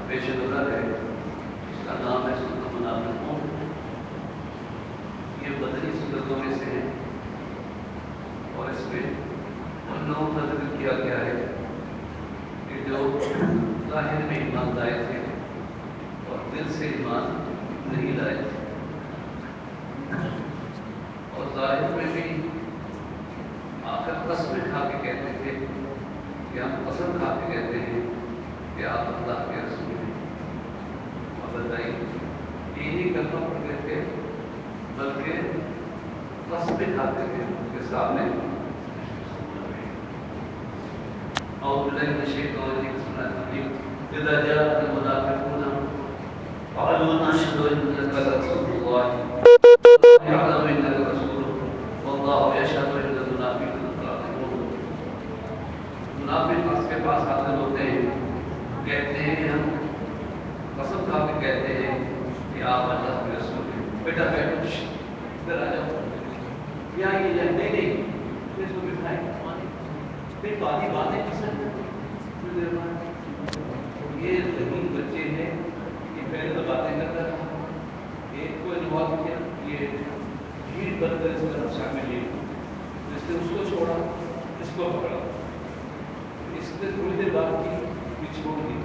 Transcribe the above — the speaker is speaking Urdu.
پیش نظر ہے، اس کا نام ہے سورۃ المنافقون۔ یہ بدنی صورتوں میں سے ہے اور اس میں ان لوگوں کا ذکر کیا گیا ہے کہ جو ظاہر میں ایمان لائے تھے اور دل سے ایمان نہیں لائے تھے، اور ظاہر میں بھی آخر قسم کھا کے کہتے تھے کہ ہم قسم کھا کے کہتے ہیں کہ آپ اللہ کے رسول ہیں۔ اور بتائیے یہ نہیں کلمہ پڑھتے تھے بلکہ قسم کھاتے تھے ان کے سامنے۔ اعوذ باللہ من الشیطان الرجیم، بسم اللہ الرحمن الرحیم۔ اذا جاء المنافقون قالوا نشهد انك لرسول الله يعلم انك رسوله والله يشهد ان المنافقين لكاذبون۔ منافق اس کے پاس حاضر ہوتے ہیں، کہتے ہیں کہ ہم قسم کھا کے کہتے ہیں کہ آپ اللہ کے رسول ہیں۔ بیٹا بیٹھو، ادھر آ جاؤ، یہاں یہ جائے، نہیں اس کو بٹھائیں، پھر باتیں پسند یہ ذہین بچے ہیں، یہ پہلے تو باتیں کرتا تھا، ایک کو انوالو کیا، یہ بھیڑ بن کر اس طرف شامل ہے، اس نے اس کو چھوڑا، اس کو پکڑا، اس نے تھوڑی دیر بات کی، پھر چھوڑ دی۔